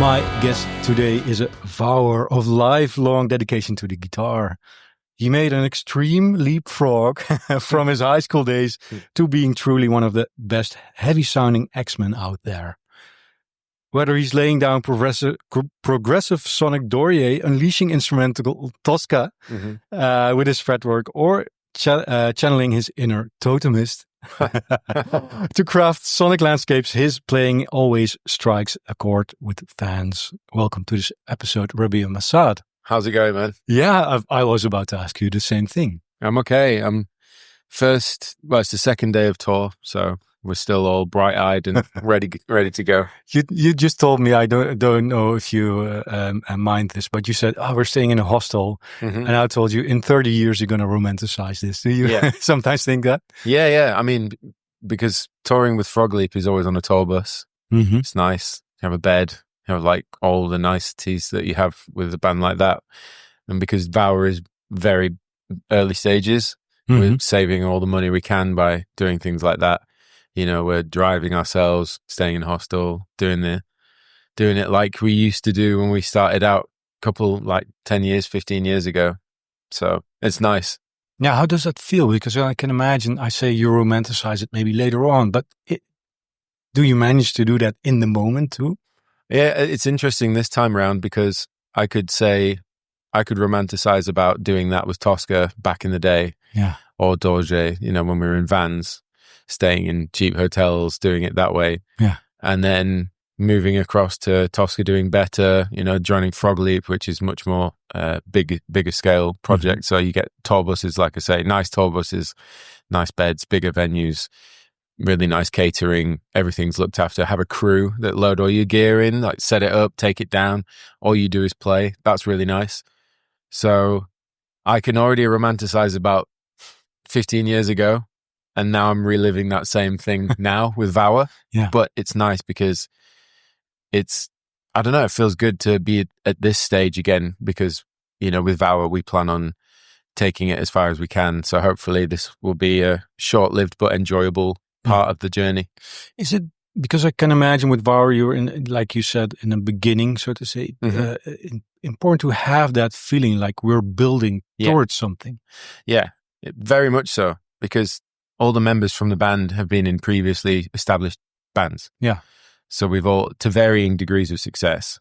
My guest today is a Vauer of lifelong dedication to the guitar. He made an extreme leapfrog from his high school days to being truly one of the best heavy-sounding X-Men out there. Whether he's laying down progressive sonic Dorier, unleashing instrumental Tosca with his fretwork, or channeling his inner totemist to craft sonic landscapes, his playing always strikes a chord with fans. Welcome to this episode, Rabea Massaad. How's it going, man? Yeah, I was about to ask you the same thing. I'm okay. It's the second day of tour, so we're still all bright-eyed and ready to go. You just told me, I don't know if you mind this, but you said, we're staying in a hostel. And I told you, in 30 years, you're going to romanticize this. Do you sometimes think that? Yeah. I mean, because touring with Frog Leap is always on a tour bus. It's nice. You have a bed. You have like all the niceties that you have with a band like that. And because Vauer is very early stages, we're saving all the money we can by doing things like that. You know, we're driving ourselves, staying in a hostel, doing it like we used to do when we started out 10 years, 15 years ago. So it's nice. Now, how does that feel? Because I can imagine, I say you romanticize it maybe later on, but do you manage to do that in the moment too? Yeah, it's interesting this time around because I could romanticize about doing that with Tosca back in the day. Yeah. Or Dorje, when we were in vans, staying in cheap hotels, doing it that way. Yeah. And then moving across to Tosca doing better, joining Frog Leap, which is much more bigger scale project. So you get tour buses, like I say, nice tour buses, nice beds, bigger venues, really nice catering. Everything's looked after. Have a crew that load all your gear in, like set it up, take it down. All you do is play. That's really nice. So I can already romanticize about 15 years ago. And now I'm reliving that same thing now with Vauer. Yeah. But it's nice because I don't know, it feels good to be at this stage again because, with Vauer, we plan on taking it as far as we can. So hopefully this will be a short-lived but enjoyable part of the journey. Is it because I can imagine with Vauer, you're in, like you said, in the beginning, so to say, important to have that feeling like we're building towards something. Yeah, very much so, because all the members from the band have been in previously established bands. Yeah. So we've all, to varying degrees of success.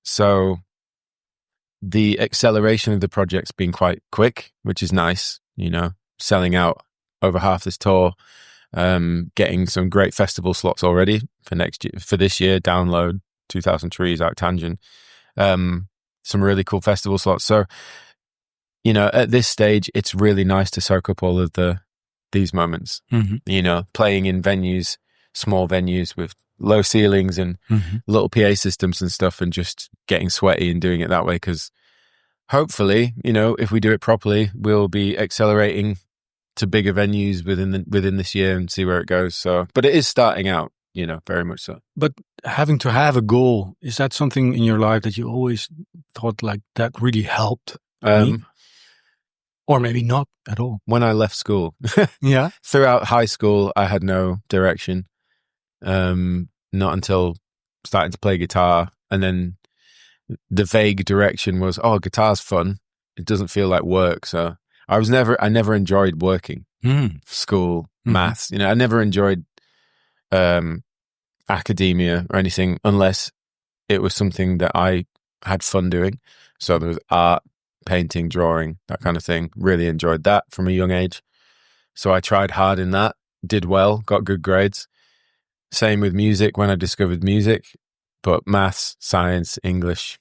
So the acceleration of the project's been quite quick, which is nice, selling out over half this tour, getting some great festival slots already for this year, Download, 2000 Trees, Out Tangent, some really cool festival slots. So, at this stage, it's really nice to soak up all of these moments, playing in venues, small venues with low ceilings and little PA systems and stuff, and just getting sweaty and doing it that way. Because hopefully, if we do it properly, we'll be accelerating to bigger venues within this year and see where it goes. So, but it is starting out, very much so. But having to have a goal, is that something in your life that you always thought like that really helped? Or maybe not at all. When I left school. Yeah. Throughout high school, I had no direction. Not until starting to play guitar. And then the vague direction was, guitar's fun. It doesn't feel like work. So I never enjoyed working. School, maths. I never enjoyed academia or anything unless it was something that I had fun doing. So there was art, painting, drawing, that kind of thing. Really enjoyed that from a young age. So I tried hard in that, did well, got good grades. Same with music when I discovered music, but maths, science, English,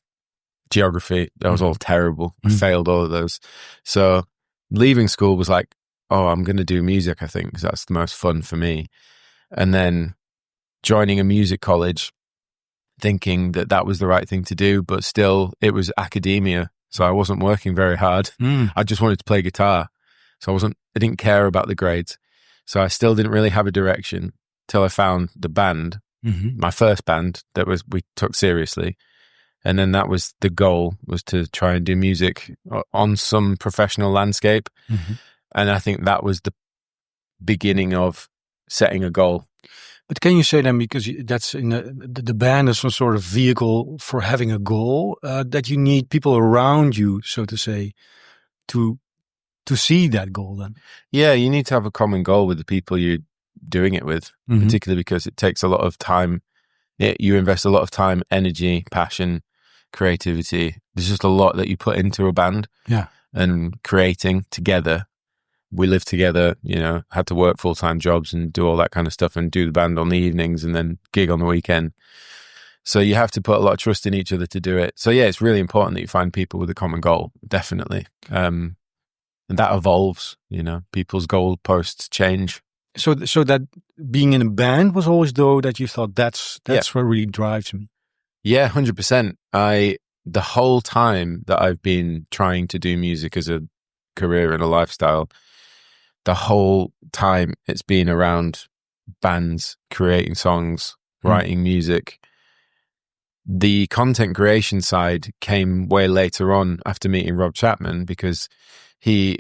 geography, that was all terrible. I failed all of those. So leaving school was like, I'm going to do music, I think, because that's the most fun for me. And then joining a music college, thinking that was the right thing to do, but still it was academia. So I wasn't working very hard. I just wanted to play guitar. So I didn't care about the grades. So I still didn't really have a direction till I found the band, my first band we took seriously. And then that was the goal, was to try and do music on some professional landscape. And I think that was the beginning of setting a goal. But can you say then, because that's in the band is some sort of vehicle for having a goal, that you need people around you, so to say, to see that goal then? Yeah, you need to have a common goal with the people you're doing it with, particularly because it takes a lot of time. You invest a lot of time, energy, passion, creativity. There's just a lot that you put into a band. Yeah. And creating together. We lived together, had to work full-time jobs and do all that kind of stuff and do the band on the evenings and then gig on the weekend. So you have to put a lot of trust in each other to do it. So yeah, it's really important that you find people with a common goal, definitely. And that evolves, people's goal posts change. So that being in a band was always, though, that you thought that's what really drives me. Yeah, 100%. The whole time that I've been trying to do music as a career and a lifestyle, the whole time it's been around bands, creating songs, writing music. The content creation side came way later on after meeting Rob Chapman, because he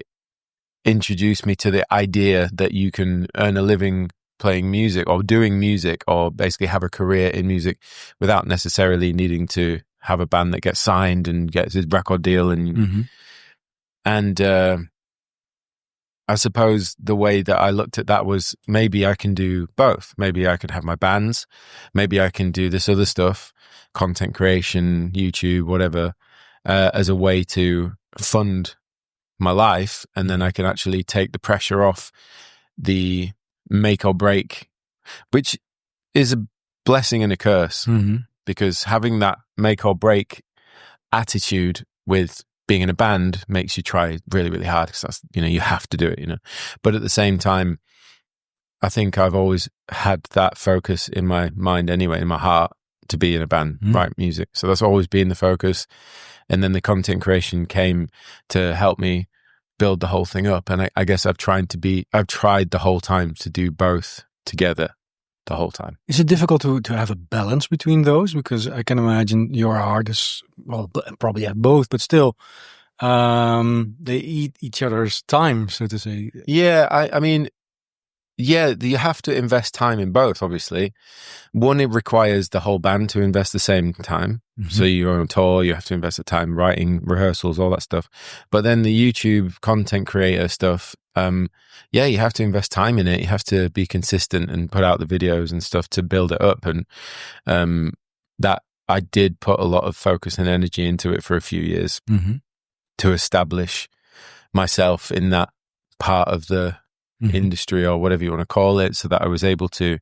introduced me to the idea that you can earn a living playing music or doing music, or basically have a career in music without necessarily needing to have a band that gets signed and gets his record deal. And I suppose the way that I looked at that was, maybe I can do both. Maybe I could have my bands. Maybe I can do this other stuff, content creation, YouTube, whatever, as a way to fund my life. And then I can actually take the pressure off the make or break, which is a blessing and a curse, because having that make or break attitude with being in a band makes you try really, really hard, because that's, you have to do it, But at the same time, I think I've always had that focus in my mind anyway, in my heart, to be in a band, write music. So that's always been the focus. And then the content creation came to help me build the whole thing up. And I guess I've tried the whole time to do both together the whole time. Is it difficult to have a balance between those? Because I can imagine your heart is, well, probably have both, but still, they eat each other's time, so to say. Yeah, I mean, yeah, you have to invest time in both, obviously. One, it requires the whole band to invest the same time. So you're on tour, you have to invest the time writing, rehearsals, all that stuff. But then the YouTube content creator stuff, yeah, you have to invest time in it. You have to be consistent and put out the videos and stuff to build it up. And that I did put a lot of focus and energy into it for a few years to establish myself in that part of the industry, or whatever you want to call it, so that I was able to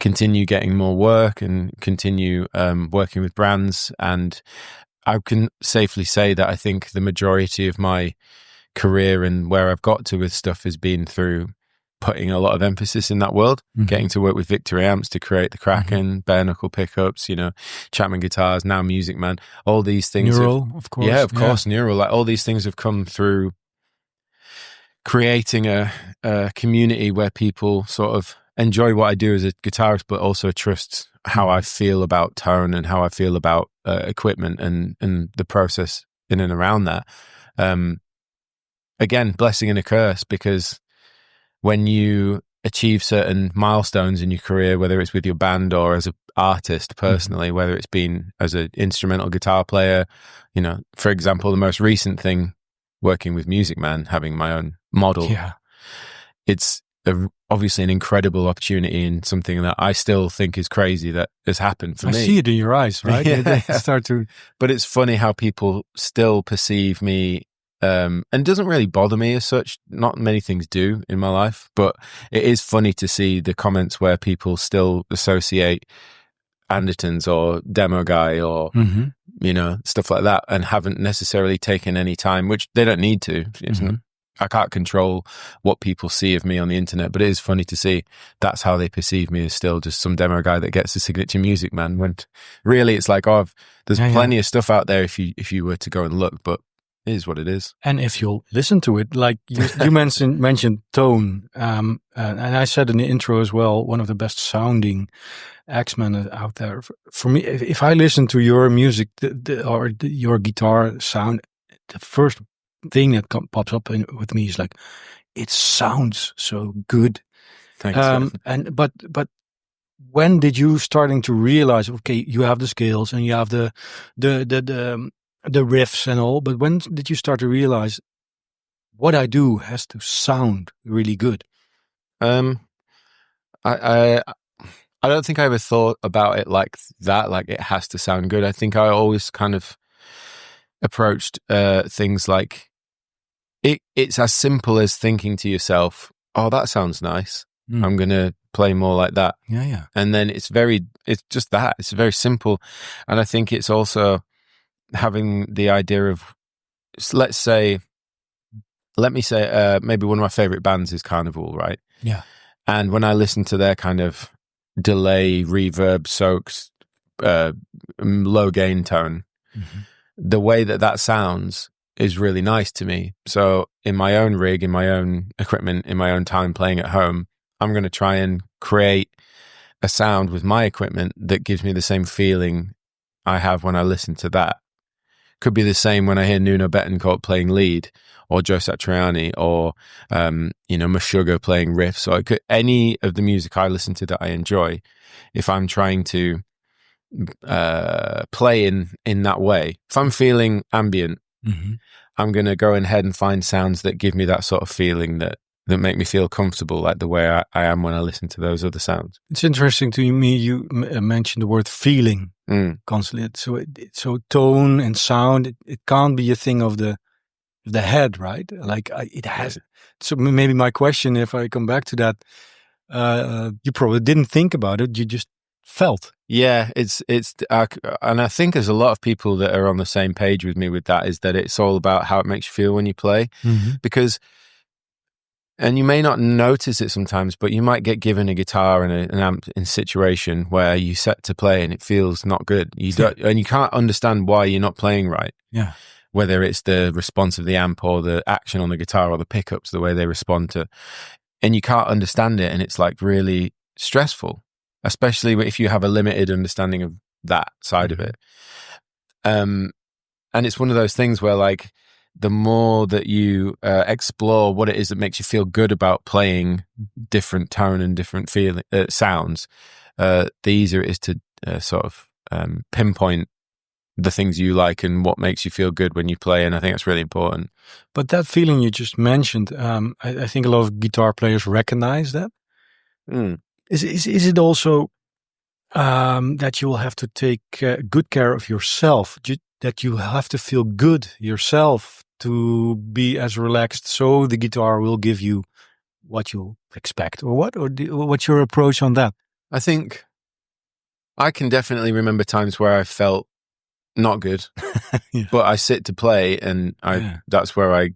continue getting more work and continue working with brands. And I can safely say that I think the majority of my career and where I've got to with stuff has been through putting a lot of emphasis in that world, getting to work with Victory amps to create the Kraken, bare knuckle pickups, Chapman guitars, now Music Man, all these things. Neural, of course. Yeah, of course, Neural. Like, all these things have come through creating a community where people sort of enjoy what I do as a guitarist, but also trust how I feel about tone and how I feel about equipment and the process in and around that. Again, blessing and a curse, because when you achieve certain milestones in your career, whether it's with your band or as an artist personally, whether it's been as an instrumental guitar player, for example, the most recent thing, working with Music Man, having my own model. Yeah. It's obviously an incredible opportunity and something that I still think is crazy that has happened for me. I see it in your eyes, right? Yeah. They start to... But it's funny how people still perceive me, and it doesn't really bother me as such. Not many things do in my life, but it is funny to see the comments where people still associate Andertons or Demo Guy or stuff like that, and haven't necessarily taken any time, which they don't need to. I can't control what people see of me on the internet, but it is funny to see that's how they perceive me, as still just some demo guy that gets a signature Music Man, when really it's like, there's plenty of stuff out there if you were to go and look, but it is what it is. And if you'll listen to it, like you mentioned tone, and I said in the intro as well, one of the best sounding X-Men out there. For me, if I listen to your music your guitar sound, the first thing that pops up with me is like, it sounds so good. Thanks. But when did you starting to realize, okay, you have the scales and you have the riffs and all, but when did you start to realize what I do has to sound really good? I, I I don't think I ever thought about it like that, like it has to sound good. I think I always kind of approached things like it's as simple as thinking to yourself, oh, that sounds nice. I'm going to play more like that. Yeah. And then it's just that. It's very simple. And I think it's also having the idea of, let me say, maybe one of my favorite bands is Carnival, right? Yeah. And when I listen to their kind of delay, reverb soaked, low gain tone, the way that sounds is really nice to me. So in my own rig, in my own equipment, in my own time playing at home, I'm going to try and create a sound with my equipment that gives me the same feeling I have when I listen to that. Could be the same when I hear Nuno Bettencourt playing lead, or Joe Satriani, or Meshuggah playing riffs, or any of the music I listen to that I enjoy. If I'm trying to play in that way, if I'm feeling ambient, I'm going to go ahead and find sounds that give me that sort of feeling that make me feel comfortable, like the way I am when I listen to those other sounds. It's interesting to me you mentioned the word feeling constantly. So tone and sound, it can't be a thing of the head, right? Like it has. So maybe my question, if I come back to that, you probably didn't think about it. You just felt. Yeah, it's and I think there's a lot of people that are on the same page with me with that, is that it's all about how it makes you feel when you play. Because, and you may not notice it sometimes, but you might get given a guitar and an amp in a situation where you set to play and it feels not good. And you can't understand why you're not playing right. Yeah. Whether it's the response of the amp or the action on the guitar or the pickups, the way they respond to, and you can't understand it. And it's like really stressful, especially if you have a limited understanding of that side of it. And it's one of those things where, like, the more that you explore what it is that makes you feel good about playing different tone and different feeling sounds, the easier it is to sort of pinpoint the things you like and what makes you feel good when you play. And I think that's really important. But that feeling you just mentioned, I think a lot of guitar players recognize that. Is it also that you will have to take good care of yourself, that you have to feel good yourself to be as relaxed, so the guitar will give you what you expect, or what? Or what's your approach on that? I think I can definitely remember times where I felt not good, but I sit to play and that's where I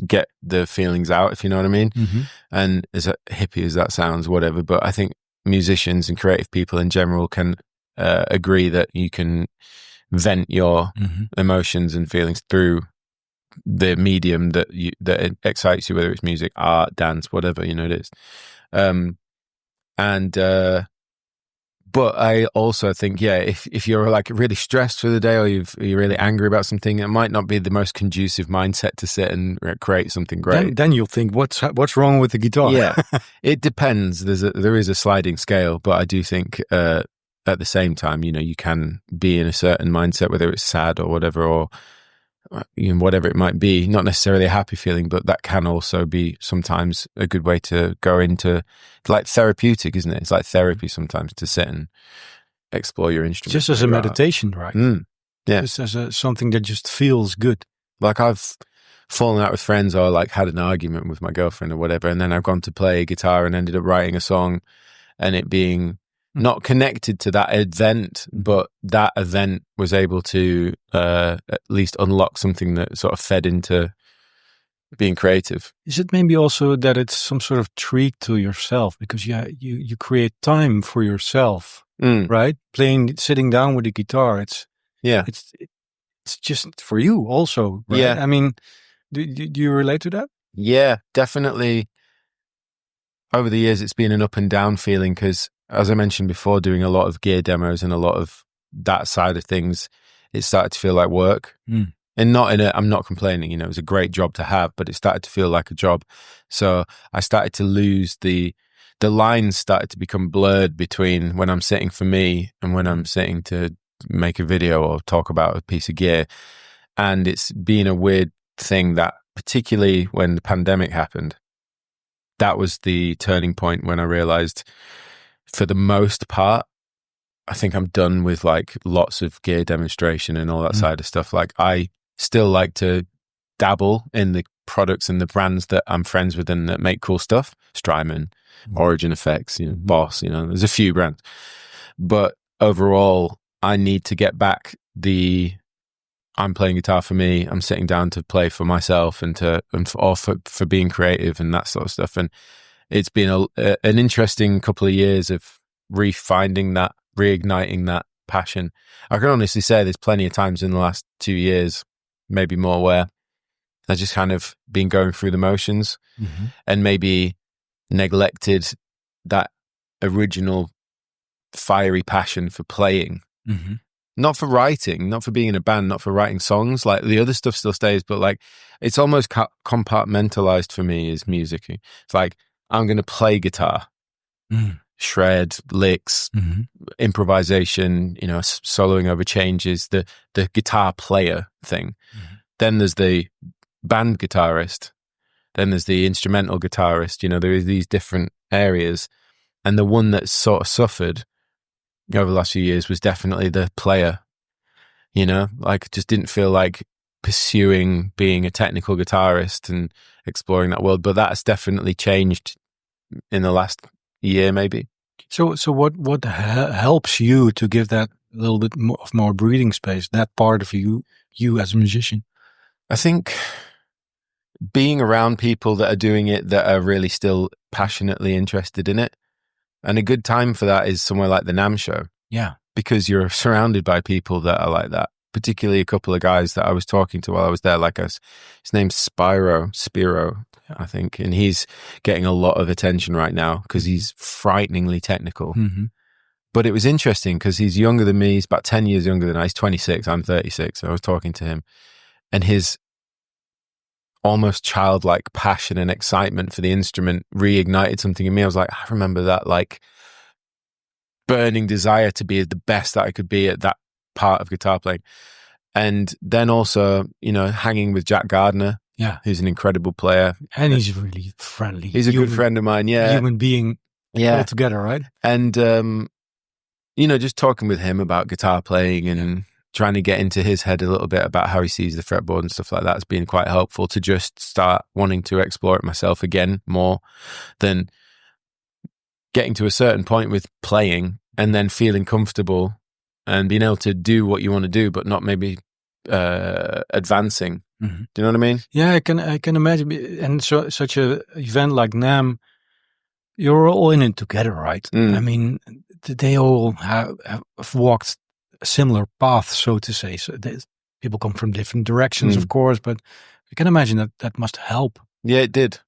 get the feelings out, if you know what I mean. And as hippie as that sounds, whatever, but I think musicians and creative people in general can agree that you can vent your emotions and feelings through the medium that excites you, whether it's music, art, dance, whatever, it is. But I also think, if you're like really stressed for the day, or you're really angry about something, it might not be the most conducive mindset to sit and create something great. Then you'll think, what's wrong with the guitar? Yeah, it depends. There is a sliding scale, but I do think at the same time, you can be in a certain mindset, whether it's sad or whatever, or whatever it might be, not necessarily a happy feeling, but that can also be sometimes a good way to go into, like, therapeutic, isn't it? It's like therapy sometimes to sit and explore your instrument. Just as a meditation, right? Yeah. Just as something that just feels good. Like, I've fallen out with friends, or like had an argument with my girlfriend or whatever, and then I've gone to play guitar and ended up writing a song, and it being not connected to that event, but that event was able to at least unlock something that sort of fed into being creative. Is it maybe also that it's some sort of treat to yourself, because you create time for yourself, right? Sitting down with the guitar, it's just for you also, right? Yeah. I mean, do you relate to that? Yeah, definitely. Over the years, it's been an up and down feeling, because, as I mentioned before, doing a lot of gear demos and a lot of that side of things, it started to feel like work. And I'm not complaining, it was a great job to have, but it started to feel like a job. So I started to lose the the lines started to become blurred between when I'm sitting for me and when I'm sitting to make a video or talk about a piece of gear. And it's been a weird thing that, particularly when the pandemic happened, that was the turning point when I realized, for the most part, I think I'm done with like lots of gear demonstration and all that side of stuff. Like, I still like to dabble in the products and the brands that I'm friends with and that make cool stuff. Strymon, Origin Effects, Boss, there's a few brands. But overall, I need to get back I'm playing guitar for me, I'm sitting down to play for myself and for being creative and that sort of stuff. And it's been an interesting couple of years of reigniting that passion. I can honestly say there's plenty of times in the last 2 years, maybe more, where I've just kind of been going through the motions and maybe neglected that original fiery passion for playing. Not for writing, not for being in a band, not for writing songs. Like, the other stuff still stays, but like, it's almost compartmentalized for me as music. It's like, I'm going to play guitar, shred, licks, improvisation, soloing over changes, the guitar player thing. Then there's the band guitarist. Then there's the instrumental guitarist. There are these different areas. And the one that sort of suffered over the last few years was definitely the player. Like, just didn't feel like pursuing being a technical guitarist and exploring that world. But that's definitely changed in the last year, maybe. So what helps you to give that a little bit more breathing space, that part of you as a musician? I think being around people that are doing it, that are really still passionately interested in it. And a good time for that is somewhere like the NAMM show. Yeah. Because you're surrounded by people that are like that. Particularly a couple of guys that I was talking to while I was there, his name's Spiro, I think. And he's getting a lot of attention right now because he's frighteningly technical. But it was interesting because he's younger than me. He's about 10 years younger than I. He's 26. I'm 36. So I was talking to him. And his almost childlike passion and excitement for the instrument reignited something in me. I was like, I remember that burning desire to be the best that I could be at that part of guitar playing. And then also, hanging with Jack Gardner, who's an incredible player. And he's really friendly. He's a good friend of mine, human being altogether, right? And, just talking with him about guitar playing and trying to get into his head a little bit about how he sees the fretboard and stuff like that has been quite helpful to just start wanting to explore it myself again more than getting to a certain point with playing and then feeling comfortable and being able to do what you want to do, but not maybe advancing. Do you know what I mean? Yeah, I can imagine. And such a event like NAMM, you're all in it together, right? I mean, they all have walked a similar path, so to say. So people come from different directions, of course, but I can imagine that must help. Yeah, it did.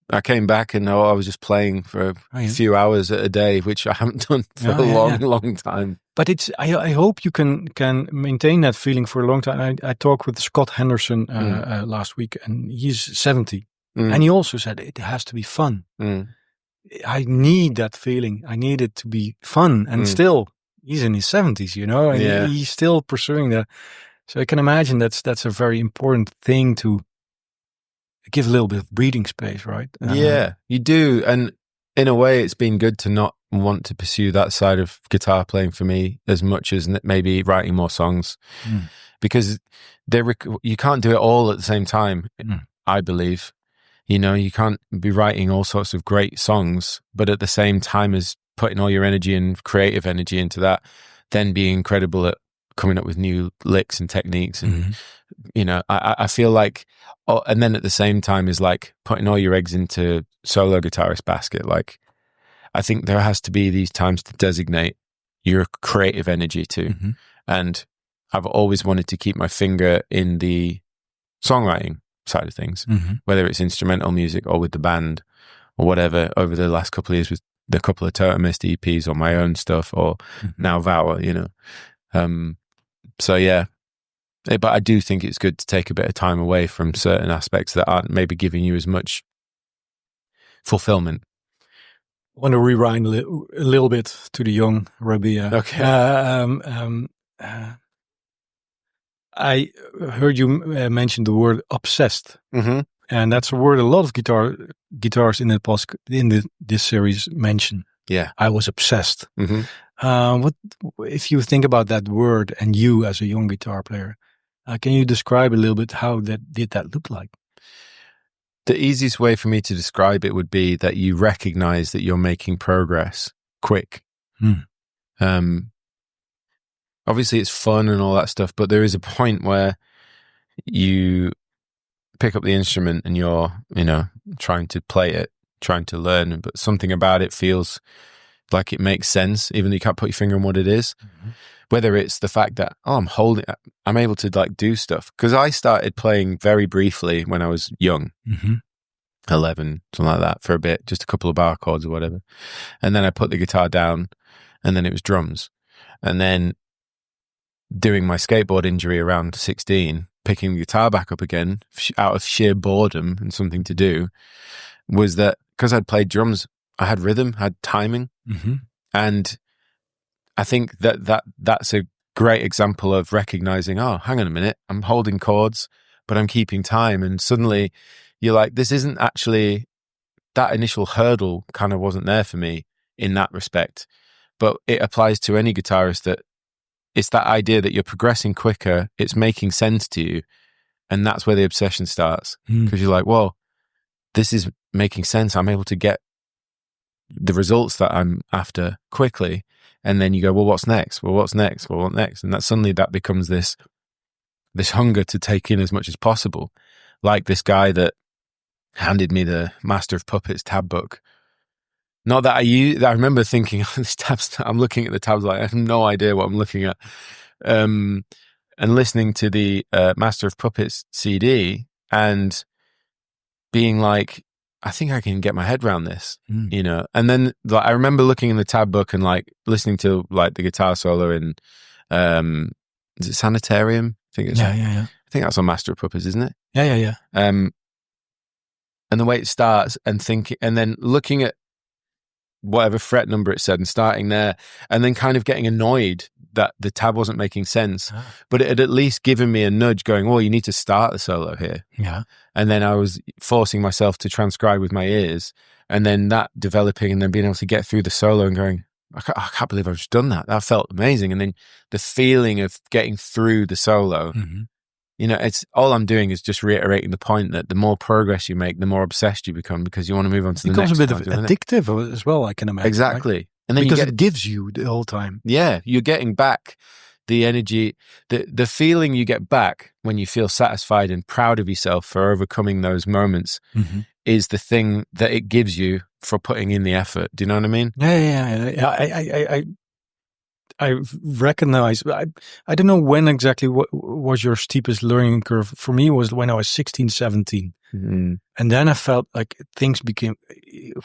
I came back and I was just playing for a few hours a day, which I haven't done for a long time. But I hope you can maintain that feeling for a long time. I talked with Scott Henderson last week, and he's 70. And he also said it has to be fun. I need that feeling. I need it to be fun. And still, he's in his 70s, and he's still pursuing that. So I can imagine that's a very important thing to give a little bit of breathing space, right? Yeah, you do. And in a way, it's been good to not want to pursue that side of guitar playing for me as much as maybe writing more songs, because you can't do it all at the same time, I believe. You can't be writing all sorts of great songs, but at the same time as putting all your energy and creative energy into that, then being incredible at coming up with new licks and techniques. And, I feel like, and then at the same time is like putting all your eggs into solo guitarist basket. Like, I think there has to be these times to designate your creative energy too. And I've always wanted to keep my finger in the songwriting side of things, whether it's instrumental music or with the band or whatever, over the last couple of years with the couple of Totemist EPs or my own stuff, or now Vauer, so yeah. But I do think it's good to take a bit of time away from certain aspects that aren't maybe giving you as much fulfillment. want to rewind a little bit to the young Rabea. Okay. I heard you mention the word obsessed, and that's a word a lot of guitars in this series mention. Yeah, I was obsessed. What if you think about that word and you as a young guitar player? Can you describe a little bit how that look like? The easiest way for me to describe it would be that you recognize that you're making progress quick. Obviously it's fun and all that stuff, but there is a point where you pick up the instrument and you're, trying to play it, trying to learn, but something about it feels like it makes sense, even though you can't put your finger on what it is. Whether it's the fact that, I'm able to like do stuff. Because I started playing very briefly when I was young, 11, something like that, for a bit, just a couple of bar chords or whatever. And then I put the guitar down and then it was drums. And then doing my skateboard injury around 16, picking the guitar back up again out of sheer boredom and something to do, was that because I'd played drums, I had rhythm, had timing. And I think that's a great example of recognizing, oh, hang on a minute, I'm holding chords, but I'm keeping time. And suddenly you're like, this isn't actually, that initial hurdle kind of wasn't there for me in that respect. But it applies to any guitarist, that it's that idea that you're progressing quicker, it's making sense to you. And that's where the obsession starts. Because you're like, well, this is making sense. I'm able to get the results that I'm after quickly. And then you go, well, what's next? Well, what's next? Well, what next? And that suddenly that becomes this hunger to take in as much as possible. Like this guy that handed me the Master of Puppets tab book. Not that I remember thinking, this tabs, I'm looking at the tabs like I have no idea what I'm looking at. And listening to the Master of Puppets CD and being like, I think I can get my head around this, And then like, I remember looking in the tab book and like listening to like the guitar solo in, is it Sanitarium? I think it's, yeah. I think that's on Master of Puppets, isn't it? Yeah. And the way it starts and thinking, and then looking at whatever fret number it said and starting there, and then kind of getting annoyed that the tab wasn't making sense, but it had at least given me a nudge going, well, you need to start the solo here. Yeah. And then I was forcing myself to transcribe with my ears, and then that developing and then being able to get through the solo and going, I can't believe I've just done that. That felt amazing. And then the feeling of getting through the solo, it's all I'm doing is just reiterating the point that the more progress you make, the more obsessed you become, because you want to move on to the next. It becomes a bit of addictive as well, I can imagine. Exactly. Right? And then because it gives you the whole time. Yeah, you're getting back the energy, the feeling you get back when you feel satisfied and proud of yourself for overcoming those moments is the thing that it gives you for putting in the effort. Do you know what I mean? Yeah. I recognize, I don't know when exactly what was your steepest learning curve. For me, was when I was 16, 17. And then I felt like things became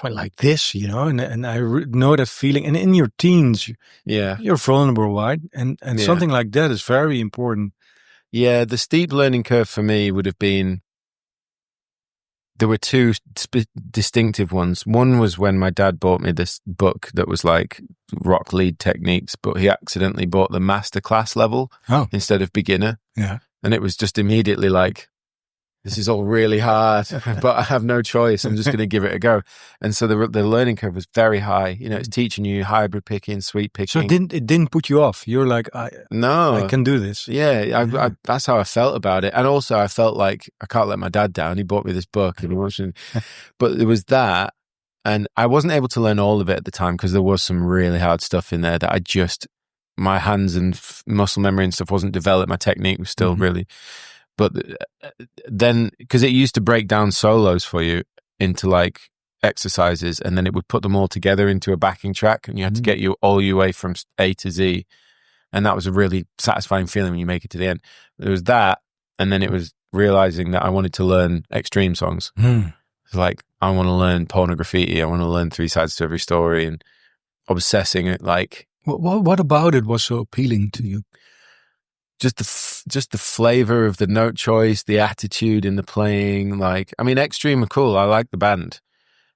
like this, and I know that feeling. And in your teens, you're vulnerable, right? And something like that is very important. Yeah, the steep learning curve for me would have been, there were two distinctive ones. One was when my dad bought me this book that was like rock lead techniques, but he accidentally bought the masterclass level instead of beginner. Yeah. And it was just immediately like, this is all really hard, but I have no choice. I'm just going to give it a go. And so the learning curve was very high. It's teaching you hybrid picking, sweep picking. So it didn't put you off. You're like, I can do this. Yeah, I that's how I felt about it. And also I felt like I can't let my dad down. He bought me this book. But there was that. And I wasn't able to learn all of it at the time because there was some really hard stuff in there that my hands and muscle memory and stuff wasn't developed. My technique was still really... But then, because it used to break down solos for you into like exercises, and then it would put them all together into a backing track, and you had to get all your way from A to Z. And that was a really satisfying feeling when you make it to the end. There was that, and then it was realizing that I wanted to learn extreme songs. It's like, I want to learn Porno Graffiti, I want to learn 3 Sides to Every Story, and obsessing it like... What about it was so appealing to you? Just the flavor of the note choice, the attitude in the playing. Like, I mean, Extreme are cool. I like the band,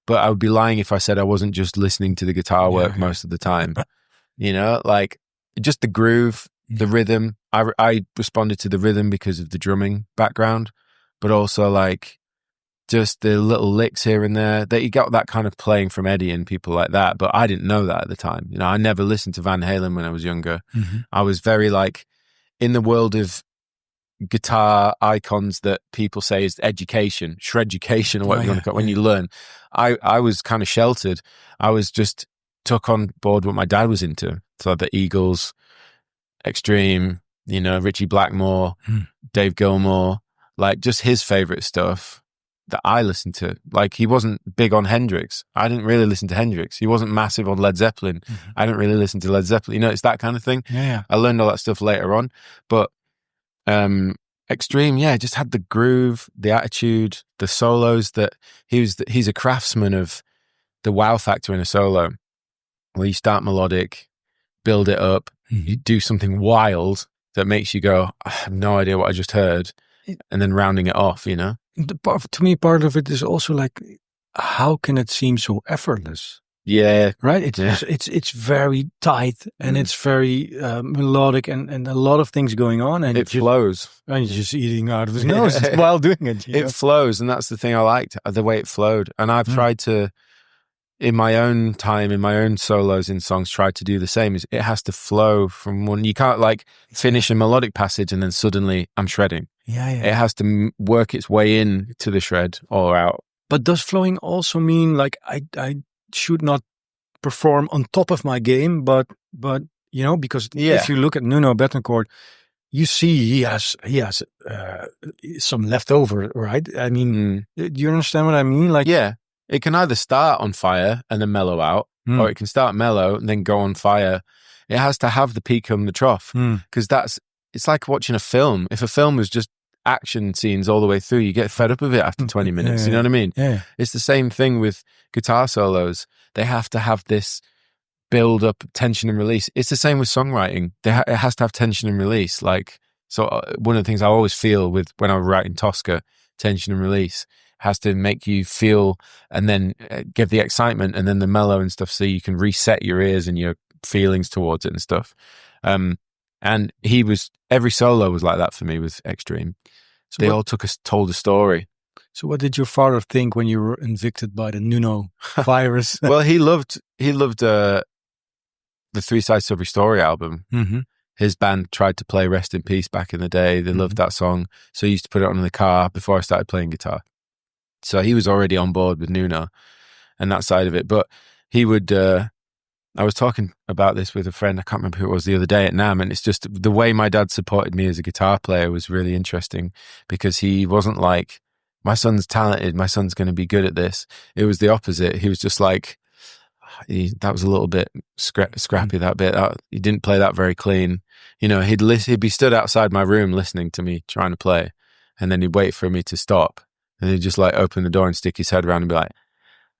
but I would be lying if I said I wasn't just listening to the guitar work most of the time. You know, like just the groove, the rhythm. I responded to the rhythm because of the drumming background, but also like just the little licks here and there. That you got that kind of playing from Eddie and people like that, but I didn't know that at the time. You know, I never listened to Van Halen when I was younger. I was very like in the world of guitar icons that people say is education, shreducation, or whatever you want to call it, when you learn. I was kind of sheltered. I was just took on board what my dad was into. So the Eagles, Extreme, you know, Richie Blackmore, Dave Gilmour, like just his favorite stuff that I listened to. Like he wasn't big on Hendrix. I didn't really listen to Hendrix. He wasn't massive on Led Zeppelin. I didn't really listen to Led Zeppelin. You know, it's that kind of thing. I learned all that stuff later on, but Extreme, just had the groove, the attitude, the solos. That he's a craftsman of the wow factor in a solo, where you start melodic, build it up, you do something wild that makes you go, I have no idea what I just heard, and then rounding it off, you know? To me, part of it is also like, how can it seem so effortless? Yeah. Right? It's very tight and it's very melodic and a lot of things going on. And it flows. And you're just eating out of his nose while doing it. It flows, and that's the thing I liked, the way it flowed. And I've tried to, in my own time, in my own solos in songs, tried to do the same. Is it has to flow from one. You can't like finish a melodic passage and then suddenly I'm shredding. It has to work its way in to the shred or out. But does flowing also mean like I should not perform on top of my game, but you know, because if you look at Nuno Bettencourt, you see he has some leftover, right? I mean, do you understand what I mean? Like, it can either start on fire and then mellow out, or it can start mellow and then go on fire. It has to have the peak and the trough, because it's like watching a film. If a film was just action scenes all the way through, you get fed up of it after 20 minutes. You know what I mean? It's the same thing with guitar solos. They have to have this build up, tension and release. It's the same with songwriting. It has to have tension and release. Like, so one of the things I always feel with when I'm writing Tosca, tension and release has to make you feel and then give the excitement and then the mellow and stuff, so you can reset your ears and your feelings towards it and stuff. And every solo was like that for me with Extreme. So they all told a story. So what did your father think when you were infected by the Nuno virus? Well, he loved the Three Sides to Every Story album. His band tried to play Rest in Peace back in the day. They loved that song. So he used to put it on in the car before I started playing guitar. So he was already on board with Nuno and that side of it. But he would, I was talking about this with a friend, I can't remember who it was, the other day at NAMM, and it's just the way my dad supported me as a guitar player was really interesting, because he wasn't like, my son's talented, my son's going to be good at this. It was the opposite. He was just like, that was a little bit scrappy, that bit. He didn't play that very clean. You know, he'd be stood outside my room listening to me trying to play, and then he'd wait for me to stop, and he'd just like open the door and stick his head around and be like,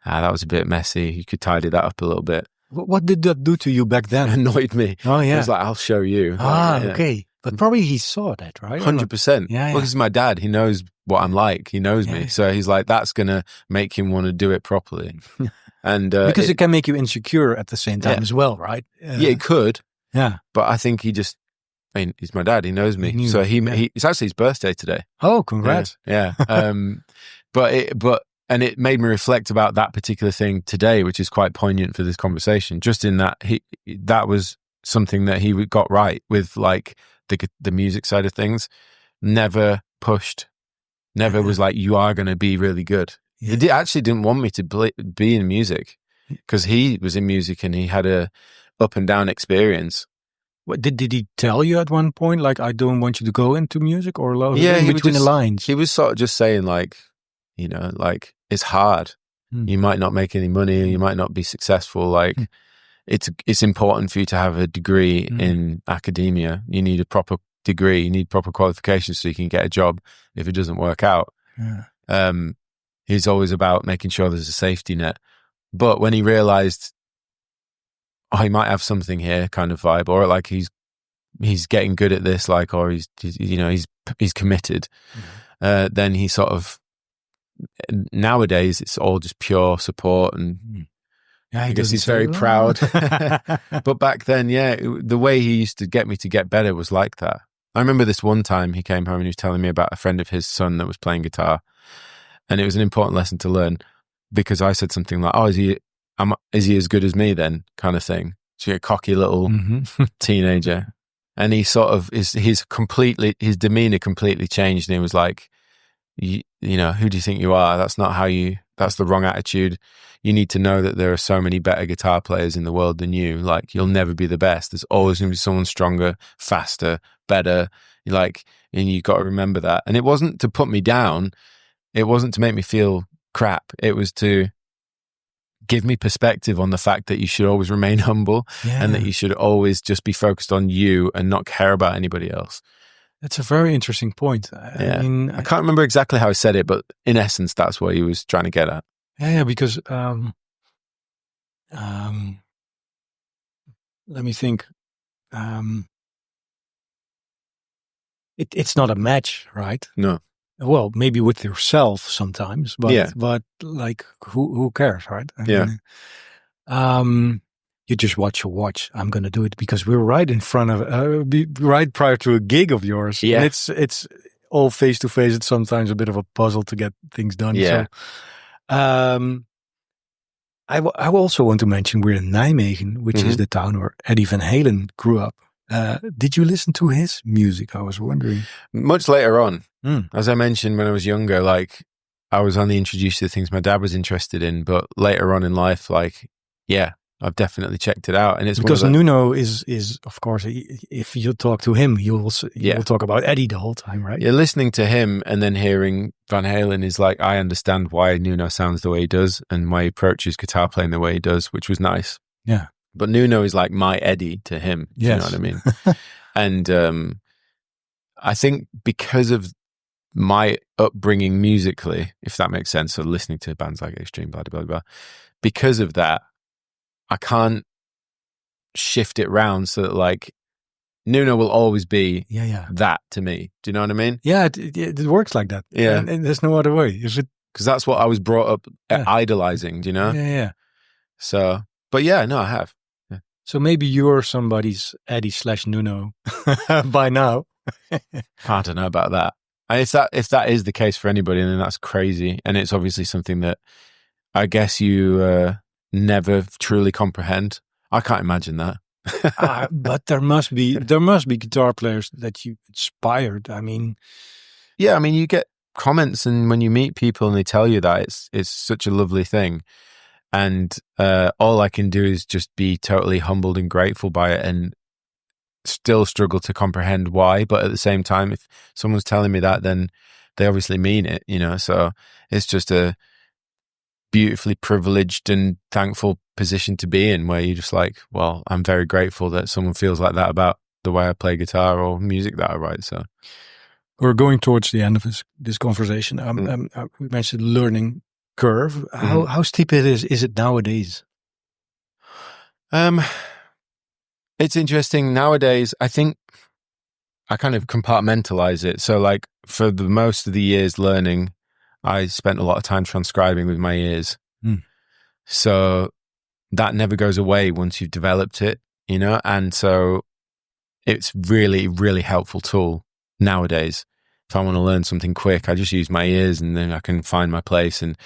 that was a bit messy. You could tidy that up a little bit. What did that do to you back then? It annoyed me. Oh, yeah. It was like, I'll show you. Okay. But probably he saw that, right? 100%. Well, this is my dad. He knows what I'm like. He knows me. So he's like, that's going to make him want to do it properly. And because it can make you insecure at the same time as well, right? It could. Yeah. But I think he's my dad. He knows me. It's actually his birthday today. Oh, congrats. Yeah. And it made me reflect about that particular thing today, which is quite poignant for this conversation. Just in that that was something that he got right with, like the music side of things. Never pushed, never was like, you are going to be really good. He actually didn't want me to be in music, because he was in music and he had a up and down experience. What did he tell you at one point? Like, I don't want you to go into music, or between the lines? He was sort of just saying, like, you know, like, it's hard. You might not make any money. You might not be successful. Like, it's important for you to have a degree in academia. You need a proper degree. You need proper qualifications so you can get a job if it doesn't work out. He's always about making sure there's a safety net. But when he realized, he might have something here kind of vibe, or like he's getting good at this, like, or he's committed, then he sort of nowadays it's all just pure support, and I guess he's very proud. But back then, the way he used to get me to get better was like that. I remember this one time he came home and he was telling me about a friend of his son that was playing guitar, and it was an important lesson to learn because I said something like, "Oh, is he as good as me then?" kind of thing. So a cocky little teenager, and he sort of his demeanor completely changed, and he was like, you know, who do you think you are? That's the wrong attitude. You need to know that there are so many better guitar players in the world than you. Like, you'll never be the best. There's always going to be someone stronger, faster, better. Like, and you got to remember that. And it wasn't to put me down. It wasn't to make me feel crap. It was to give me perspective on the fact that you should always remain humble and that you should always just be focused on you and not care about anybody else. That's a very interesting point. I mean, I can't remember exactly how I said it, but in essence, that's what he was trying to get at. Yeah, because let me think. It's not a match, right? No. Well, maybe with yourself sometimes, but like who cares, right? I mean, you just watch your watch. I'm going to do it because we're right in front of, right prior to a gig of yours. Yeah. And it's all face to face. It's sometimes a bit of a puzzle to get things done. Yeah. So, I also want to mention we're in Nijmegen, which is the town where Eddie Van Halen grew up. Did you listen to his music? I was wondering. Much later on, as I mentioned, when I was younger, like I was only introduced to the things my dad was interested in, but later on in life, like, I've definitely checked it out. And it's because Nuno is of course, if you talk to him, you'll talk about Eddie the whole time, right? Yeah, listening to him and then hearing Van Halen is like, I understand why Nuno sounds the way he does and why he approaches guitar playing the way he does, which was nice. Yeah. But Nuno is like my Eddie to him. Yes. You know what I mean? And I think because of my upbringing musically, if that makes sense, so listening to bands like Extreme, blah, blah, blah, blah, because of that, I can't shift it round so that like Nuno will always be that to me. Do you know what I mean? Yeah, it works like that. Yeah. And there's no other way. Because that's what I was brought up idolizing, do you know? Yeah. So, but I have. Yeah. So maybe you're somebody's Eddie / Nuno by now. I don't know about that. And if that is the case for anybody, then that's crazy. And it's obviously something that I guess you never truly comprehend. I can't imagine that. But there must be guitar players that you inspired. I mean, you get comments, and when you meet people and they tell you that, it's such a lovely thing. And all I can do is just be totally humbled and grateful by it, and still struggle to comprehend why. But at the same time, if someone's telling me that, then they obviously mean it, you know. So it's just a beautifully privileged and thankful position to be in, where you're just like, well, I'm very grateful that someone feels like that about the way I play guitar or music that I write. So we're going towards the end of this conversation. We mentioned learning curve. How steep it is it nowadays? It's interesting nowadays. I think I kind of compartmentalize it. So like for the most of the years learning, I spent a lot of time transcribing with my ears. So that never goes away once you've developed it, you know? And so it's really, really helpful tool nowadays. If I want to learn something quick, I just use my ears and then I can find my place. And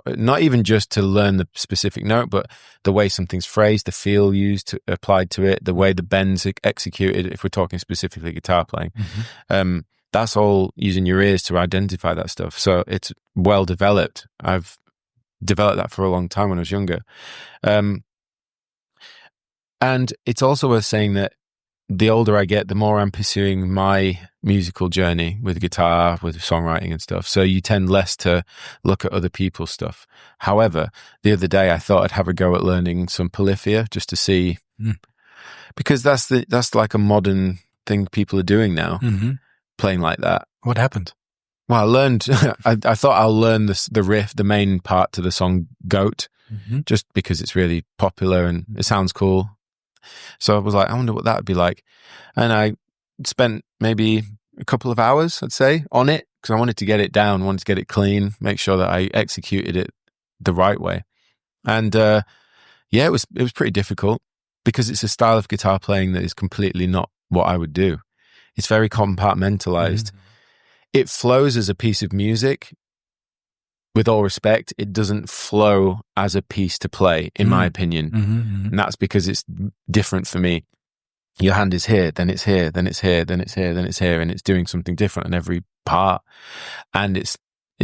not even just to learn the specific note, but the way something's phrased, the feel used applied to it, the way the bends executed, if we're talking specifically guitar playing. That's all using your ears to identify that stuff. So it's well developed. I've developed that for a long time when I was younger. And it's also worth saying that the older I get, the more I'm pursuing my musical journey with guitar, with songwriting and stuff. So you tend less to look at other people's stuff. However, the other day I thought I'd have a go at learning some polyphia just to see, because that's like a modern thing people are doing now. Playing like that. What happened? Well, I learned, I thought I'll learn the riff, the main part to the song Goat, just because it's really popular and it sounds cool. So I was like, I wonder what that would be like. And I spent maybe a couple of hours, I'd say, on it, because I wanted to get it down, wanted to get it clean, make sure that I executed it the right way. And it was pretty difficult because it's a style of guitar playing that is completely not what I would do. It's very compartmentalized. It flows as a piece of music. With all respect, it doesn't flow as a piece to play, in my opinion. And that's because it's different for me. Your hand is here, then it's here, then it's here, then it's here, then it's here, and it's doing something different on every part. And it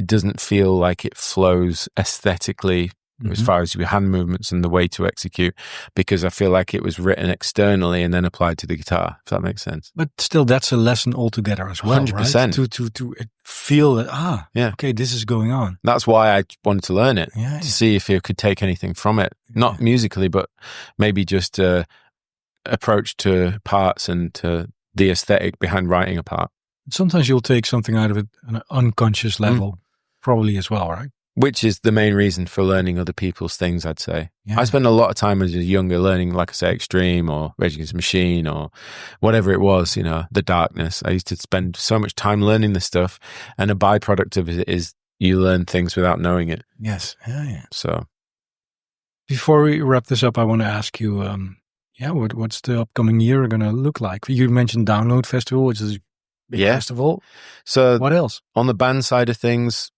doesn't feel like it flows aesthetically as far as your hand movements and the way to execute, because I feel like it was written externally and then applied to the guitar, if that makes sense. But still, that's a lesson altogether as well, 100%. Right? To feel that, okay, this is going on. That's why I wanted to learn it, to see if you could take anything from it. Not musically, but maybe just approach to parts and to the aesthetic behind writing a part. Sometimes you'll take something out of it on an unconscious level, probably as well, right? Which is the main reason for learning other people's things, I'd say. I spent a lot of time as a younger learning, like I say, Extreme or Rage Against the Machine or whatever it was, The Darkness. I used to spend so much time learning this stuff, and a byproduct of it is you learn things without knowing it. Yes. So before we wrap this up, I want to ask you, what's the upcoming year going to look like? You mentioned Download Festival, which is a big festival. So what else? On the band side of things,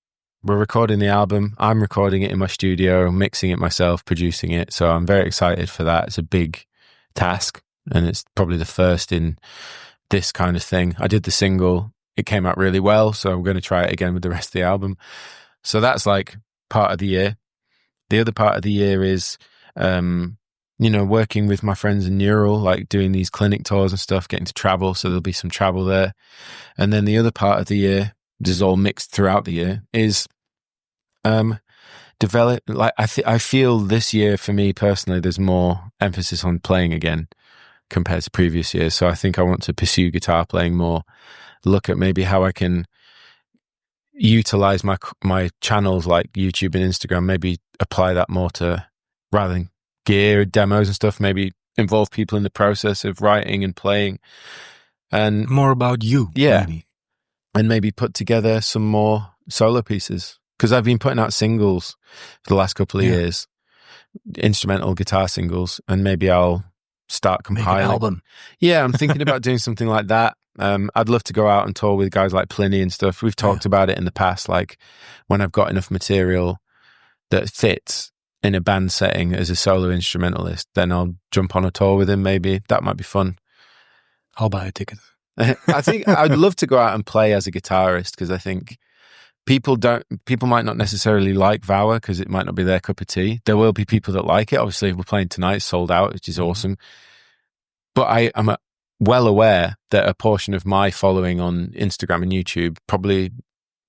we're recording the album. I'm recording it in my studio, mixing it myself, producing it. So I'm very excited for that. It's a big task, and it's probably the first in this kind of thing. I did the single. It came out really well, so I'm going to try it again with the rest of the album. So that's like part of the year. The other part of the year is, working with my friends in Neural, like doing these clinic tours and stuff, getting to travel. So there'll be some travel there. And then the other part of the year, this is all mixed throughout the year, is develop. Like I feel this year for me personally, there's more emphasis on playing again compared to previous years. So I think I want to pursue guitar playing more. Look at maybe how I can utilize my channels like YouTube and Instagram. Maybe apply that more to, rather than gear demos and stuff, maybe involve people in the process of writing and playing, and more about you. Maybe. And maybe put together some more solo pieces, because I've been putting out singles for the last couple of years, instrumental guitar singles, and maybe I'll start compiling. Make an album. Yeah, I'm thinking about doing something like that. I'd love to go out and tour with guys like Plini and stuff. We've talked about it in the past, like when I've got enough material that fits in a band setting as a solo instrumentalist, then I'll jump on a tour with him. Maybe that might be fun. I'll buy a ticket. I think I'd love to go out and play as a guitarist, because I think people might not necessarily like Vauer because it might not be their cup of tea. There will be people that like it. Obviously, we're playing tonight, sold out, which is awesome. But I'm well aware that a portion of my following on Instagram and YouTube probably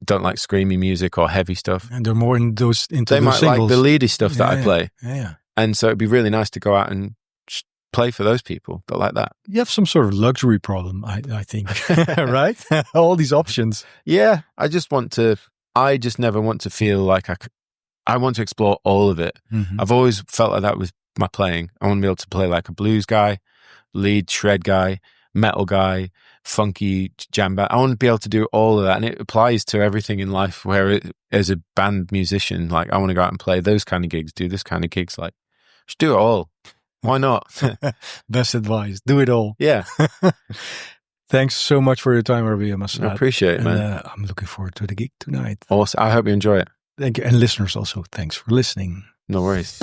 don't like screamy music or heavy stuff. And they're more into those They might singles. like the leady stuff that I play. Yeah. And so it'd be really nice to go out and play for those people that like that. You have some sort of luxury problem, I think, right? All these options. Yeah, I just never want to feel like I want to explore all of it. I've always felt like that with my playing. I want to be able to play like a blues guy, lead shred guy, metal guy, funky jam band. I want to be able to do all of that, and it applies to everything in life. Where as a band musician, like I want to go out and play those kind of gigs, do this kind of gigs. Like, just do it all. Why not? Best advice. Do it all. Yeah. Thanks so much for your time, Rabea Massaad. I appreciate it, man. I'm looking forward to the gig tonight. Awesome. I hope you enjoy it. Thank you. And listeners also, thanks for listening. No worries.